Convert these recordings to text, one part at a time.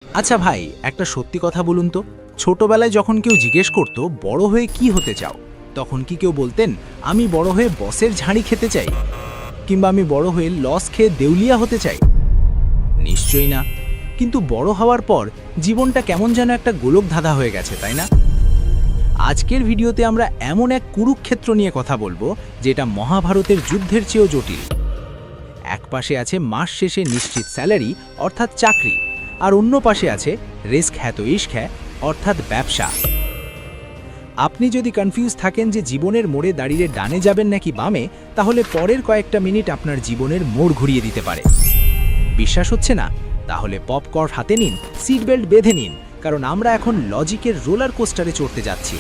আচ্ছা ভাই, একটা সত্যি কথা বলুন তো, ছোটবেলায় যখন কেউ জিজ্ঞেস করত বড় হয়ে কি হতে চাও, তখন কি কেউ বলতেন আমি বড় হয়ে বসের ঝাড়ি খেতে চাই, কিংবা আমি বড় হয়ে লস খেয়ে দেউলিয়া হতে চাই? নিশ্চয়ই না। কিন্তু বড় হওয়ার পর জীবনটা কেমন যেন একটা গোলকধাঁধা হয়ে গেছে, তাই না? আজকের ভিডিওতে আমরা এমন এক কুরুক্ষেত্র নিয়ে কথা বলবো যেটা মহাভারতের যুদ্ধের চেয়েও জটিল। এক পাশে আছে মাস শেষে নিশ্চিত স্যালারি অর্থাৎ চাকরি, আর অন্য পাশে আছে রিস্ক হ্যাঁ তো ইশক হ্যাঁ অর্থাৎ ব্যবসা। আপনি যদি কনফিউজ থাকেন যে জীবনের মোড়ে দাঁড়িয়ে ডানে যাবেন নাকি বামে, তাহলে পরের কয়েকটা মিনিট আপনার জীবনের মোড় ঘুরিয়ে দিতে পারে। বিশ্বাস হচ্ছে না? তাহলে পপকর্ন হাতে নিন, সিট বেল্ট বেঁধে নিন, কারণ আমরা এখন লজিকের রোলার কোস্টারে চড়তে যাচ্ছি।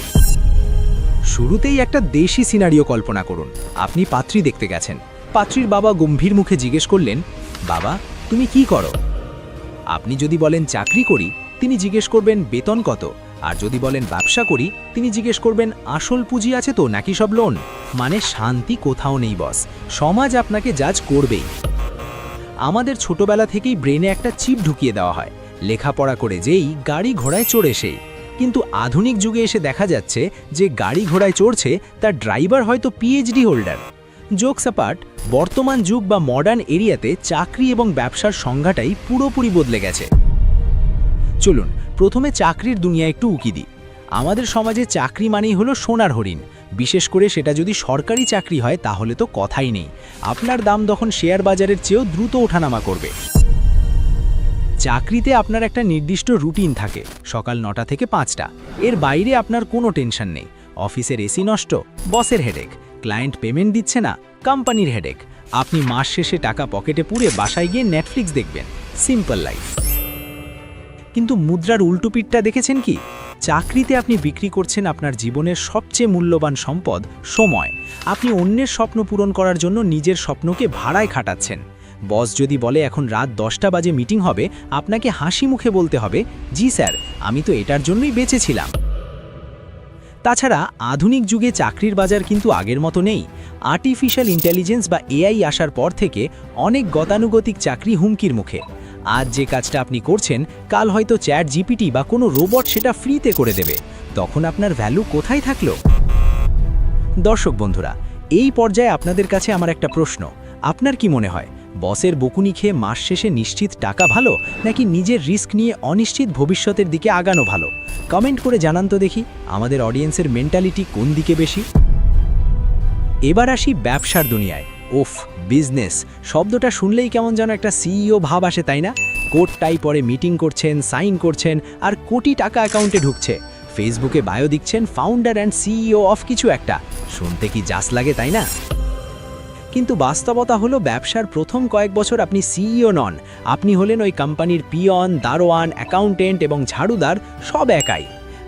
শুরুতেই একটা দেশি সিনারিও কল্পনা করুন। আপনি পাত্রী দেখতে গেছেন। পাত্রীর বাবা গম্ভীর মুখে জিজ্ঞেস করলেন, বাবা তুমি কি করো? আপনি যদি বলেন চাকরি করি, তিনি জিজ্ঞেস করবেন বেতন কত, আর যদি বলেন ব্যবসা করি, তিনি জিজ্ঞেস করবেন আসল পুঁজি আছে তো নাকি সব লোন। মানে শান্তি কোথাও নেই বস, সমাজ আপনাকে জাজ করবেই। আমাদের ছোটবেলা থেকেই ব্রেনে একটা চিপ ঢুকিয়ে দেওয়া হয়, লেখাপড়া করে যেই গাড়ি ঘোড়ায় চড়ে সেই। কিন্তু আধুনিক যুগে এসে দেখা যাচ্ছে যে গাড়ি ঘোড়ায় চড়ছে তার ড্রাইভার হয়তো পিএইচডি হোল্ডার। জোকস অ্যাপার্ট, বর্তমান যুগ বা মডার্ন এরিয়াতে চাকরি এবং ব্যবসার সংজ্ঞাটাই পুরোপুরি বদলে গেছে। চলুন প্রথমে চাকরির দুনিয়া একটু উকি দিই। আমাদের সমাজে চাকরি মানেই হলো সোনার হরিণ, বিশেষ করে সেটা যদি সরকারি চাকরি হয় তাহলে তো কথাই নেই। আপনার দাম তখন শেয়ার বাজারের চেয়েও দ্রুত ওঠানামা করবে। চাকরিতে আপনার একটা নির্দিষ্ট রুটিন থাকে, সকাল 9টা থেকে 5টা। এর বাইরে আপনার কোনো টেনশন নেই। অফিসের এসি নষ্ট, বসের হেডেক, ক্লায়েন্ট পেমেন্ট দিচ্ছে না, কোম্পানির হেডেক। আপনি মাস শেষে টাকা পকেটে পুরে বাসায় গিয়ে নেটফ্লিক্স দেখবেন। Simple life. কিন্তু মুদ্রার উল্টো পিঠটা দেখেছেন কি? চাকরিতে আপনি বিক্রি করছেন আপনার জীবনের সবচেয়ে মূল্যবান সম্পদ, সময়। আপনি অন্যের স্বপ্ন পূরণ করার জন্য নিজের স্বপ্নকে ভাড়ায় খাটাচ্ছেন। বস যদি বলে এখন রাত 10টা বাজে মিটিং হবে, আপনাকে হাসি মুখে বলতে হবে, জি স্যার, আমি তো এটার জন্যই বেঁচেছিলাম। তাছাড়া আধুনিক যুগে চাকরির বাজার কিন্তু আগের মতো নেই। আর্টিফিশিয়াল ইন্টেলিজেন্স বা এআই আসার পর থেকে অনেক গতানুগতিক চাকরি হুমকির মুখে। আজ যে কাজটা আপনি করছেন, কাল হয়তো চ্যাট জিপিটি বা কোনো রোবট সেটা ফ্রিতে করে দেবে। তখন আপনার ভ্যালু কোথায় থাকলো? দর্শক বন্ধুরা, এই পর্যায়ে আপনাদের কাছে আমার একটা প্রশ্ন। আপনার কি মনে হয়, বসের বকুনি খেয়ে মাস শেষে নিশ্চিত টাকা ভালো, নাকি নিজের রিস্ক নিয়ে অনিশ্চিত ভবিষ্যতের দিকে আগানো ভালো? কমেন্ট করে জানান তো দেখি আমাদের অডিয়েন্সের মেন্টালিটি কোন দিকে বেশি। এবার আসি ব্যবসার দুনিয়ায়। ওফ, বিজনেস শব্দটা শুনলেই কেমন যেন একটা সিইও ভাব আসে, তাই না? কোট টাই পরে মিটিং করছেন, সাইন করছেন, আর কোটি টাকা অ্যাকাউন্টে ঢুকছে। ফেসবুকে বায়ো দিচ্ছেন ফাউন্ডার অ্যান্ড সিইও অফ কিছু একটা। শুনতে কি জাস লাগে, তাই না? কিন্তু বাস্তবতা হলো ব্যবসার প্রথম কয়েক বছর আপনি সিইও নন। আপনি হলেন ওই কোম্পানির পিয়ন, দারোয়ান, অ্যাকাউন্টেন্ট এবং ঝাড়ুদার, সব একাই।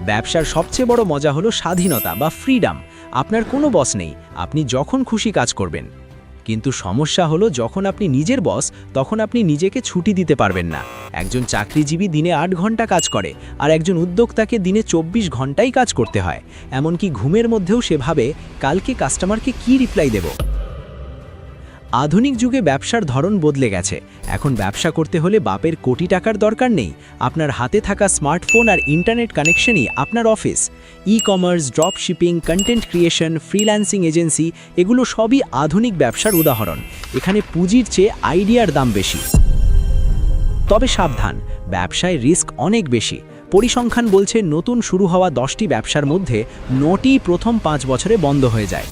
ব্যবসার সবচেয়ে বড় মজা হলো স্বাধীনতা বা ফ্রিডম। আপনার কোনো বস নেই, আপনি যখন খুশি কাজ করবেন। কিন্তু সমস্যা হলো যখন আপনি নিজের বস, তখন আপনি নিজেকে ছুটি দিতে পারবেন না। একজন চাকরিজীবী দিনে 8 ঘন্টা কাজ করে, আর একজন উদ্যোক্তাকে দিনে 24 ঘন্টাই কাজ করতে হয়। এমনকি ঘুমের মধ্যেও সে ভাবে কালকে কাস্টমারকে কি রিপ্লাই দেব। আধুনিক যুগে ব্যবসার ধরন বদলে গেছে। এখন ব্যবসা করতে হলে বাপের কোটি টাকার দরকার নেই। আপনার হাতে থাকা স্মার্টফোন আর ইন্টারনেট কানেকশনই আপনার office. E commerce, drop shipping, content creation, freelancing agency, এগুলো সবই আধুনিক ব্যবসার উদাহরণ। এখানে পুঁজির চেয়ে আইডিয়ার দাম বেশি। তবে সাবধান, ব্যবসায় রিস্ক অনেক বেশি। পরিসংখ্যান বলছে নতুন শুরু হওয়া 10টি ব্যবসার মধ্যে 9টি প্রথম 5 বছরে বন্ধ হয়ে যায়।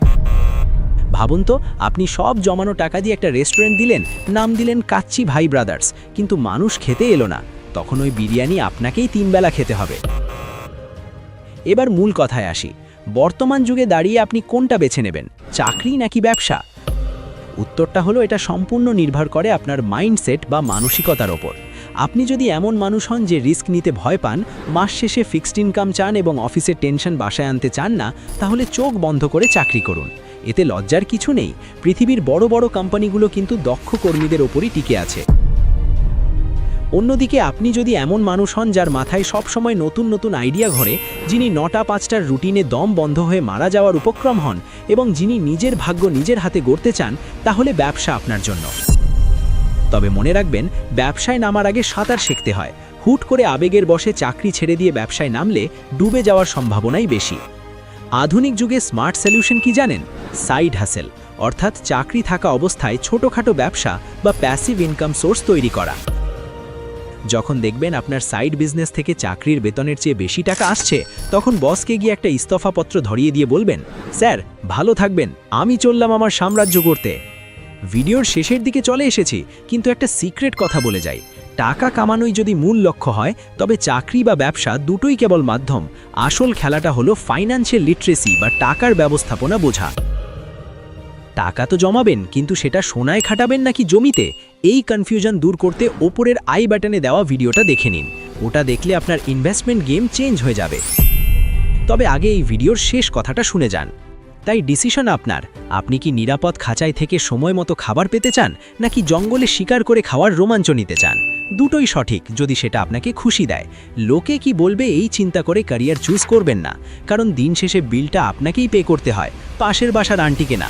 ভাবুন তো, আপনি সব জমানো টাকা দিয়ে একটা রেস্টুরেন্ট দিলেন, নাম দিলেন কাচ্চি ভাই ব্রাদার্স, কিন্তু মানুষ খেতে এলো না। তখন ওই বিরিয়ানি আপনাকেই 3 বেলা খেতে হবে। এবার মূল কথায় আসি। বর্তমান যুগে দাঁড়িয়ে আপনি কোনটা বেছে নেবেন, চাকরি নাকি ব্যবসা? উত্তরটা হলো এটা সম্পূর্ণ নির্ভর করে আপনার মাইন্ডসেট বা মানসিকতার ওপর। আপনি যদি এমন মানুষ হন যে রিস্ক নিতে ভয় পান, মাস শেষে ফিক্সড ইনকাম চান এবং অফিসের টেনশন বাসায় আনতে চান না, তাহলে চোখ বন্ধ করে চাকরি করুন। এতে লজ্জার কিছু নেই। পৃথিবীর বড় বড় কোম্পানিগুলো কিন্তু দক্ষ কর্মীদের ওপরই টিকে আছে। অন্যদিকে আপনি যদি এমন মানুষ হন যার মাথায় সব সময় নতুন নতুন আইডিয়া ঘোরে, যিনি 9টা 5টার রুটিনে দম বন্ধ হয়ে মারা যাওয়ার উপক্রম হন এবং যিনি নিজের ভাগ্য নিজের হাতে গড়তে চান, তাহলে ব্যবসা আপনার জন্য। তবে মনে রাখবেন, ব্যবসায় নামার আগে সাঁতার শিখতে হয়। হুট করে আবেগের বশে চাকরি ছেড়ে দিয়ে ব্যবসায় নামলে ডুবে যাওয়ার সম্ভাবনাই বেশি। আধুনিক যুগে স্মার্ট সলিউশন কি জানেন? সাইড হাসেল, অর্থাৎ চাকরি থাকা অবস্থায় ছোটখাটো ব্যবসা বা প্যাসিভ ইনকাম সোর্স তৈরি করা। যখন দেখবেন আপনার সাইড বিজনেস থেকে চাকরির বেতনের চেয়ে বেশি টাকা আসছে, তখন বসকে গিয়ে একটা ইস্তফাপত্র ধরিয়ে দিয়ে বলবেন, স্যার ভালো থাকবেন, আমি চললাম আমার সাম্রাজ্য করতে। ভিডিওর শেষের দিকে চলে এসেছি, কিন্তু একটা সিক্রেট কথা বলে যাই। টাকা কামানোই যদি মূল লক্ষ্য হয়, তবে চাকরি বা ব্যবসা দুটোই কেবল মাধ্যম। আসল খেলাটা হলো ফাইন্যান্সিয়াল লিটারেসি বা টাকার ব্যবস্থাপনা বোঝা। টাকা তো জমাবেন, কিন্তু সেটা সোনায় খাটাবেন নাকি জমিতে, এই কনফিউশন দূর করতে ওপরের আই বাটনে দেওয়া ভিডিওটা দেখে নিন। ওটা দেখলে আপনার ইনভেস্টমেন্ট গেম চেঞ্জ হয়ে যাবে। তবে আগে এই ভিডিওর শেষ কথাটা শুনে যান। তাই ডিসিশন আপনার। আপনি কি নিরাপদ খাঁচায় থেকে সময় মতো খাবার পেতে চান, নাকি জঙ্গলে শিকার করে খাওয়ার রোমাঞ্চ নিতে চান? দুটোই সঠিক, যদি সেটা আপনাকে খুশি দেয়। লোকে কি বলবে এই চিন্তা করে ক্যারিয়ার চুজ করবেন না, কারণ দিন শেষে বিলটা আপনাকেই পে করতে হয়, পাশের বাসার আন্টিকে না।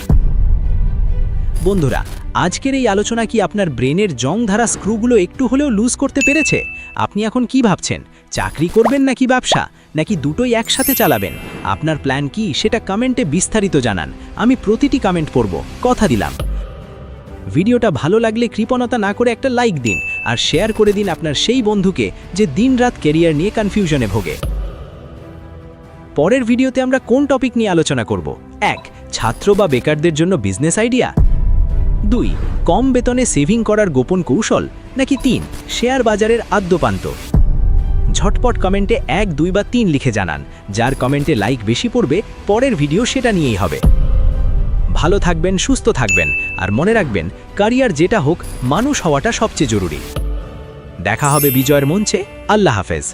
বন্ধুরা, আজকের এই আলোচনা কি আপনার ব্রেনের জংধারা স্ক্রুগুলো একটু হলেও লুজ করতে পেরেছে? আপনি এখন কি ভাবছেন, চাকরি করবেন নাকি ব্যবসা, নাকি দুটোই একসাথে চালাবেন? আপনার প্ল্যান কি সেটা কমেন্টে বিস্তারিত জানান। আমি প্রতিটি কমেন্ট পড়ব, কথা দিলাম। ভিডিওটা ভালো লাগলে কৃপণতা না করে একটা লাইক দিন, আর শেয়ার করে দিন আপনার সেই বন্ধুকে যে দিনরাত ক্যারিয়ার নিয়ে কনফিউশনে ভোগে। পরের ভিডিওতে আমরা কোন টপিক নিয়ে আলোচনা করব? 1. ছাত্র বা বেকারদের জন্য বিজনেস আইডিয়া। 2. কম বেতনে সেভিং করার গোপন কৌশল, নাকি 3. শেয়ার বাজারের আদ্যপান্ত। ঝটপট কমেন্টে 1, 2 বা 3 লিখে জানান। যার কমেন্টে লাইক বেশি পড়বে, পরের ভিডিও সেটা নিয়েই হবে। ভালো থাকবেন, সুস্থ থাকবেন, আর মনে রাখবেন, ক্যারিয়ার যেটা হোক, মানুষ হওয়াটা সবচেয়ে জরুরি। দেখা হবে বিজয়ের মঞ্চে। আল্লাহ হাফেজ।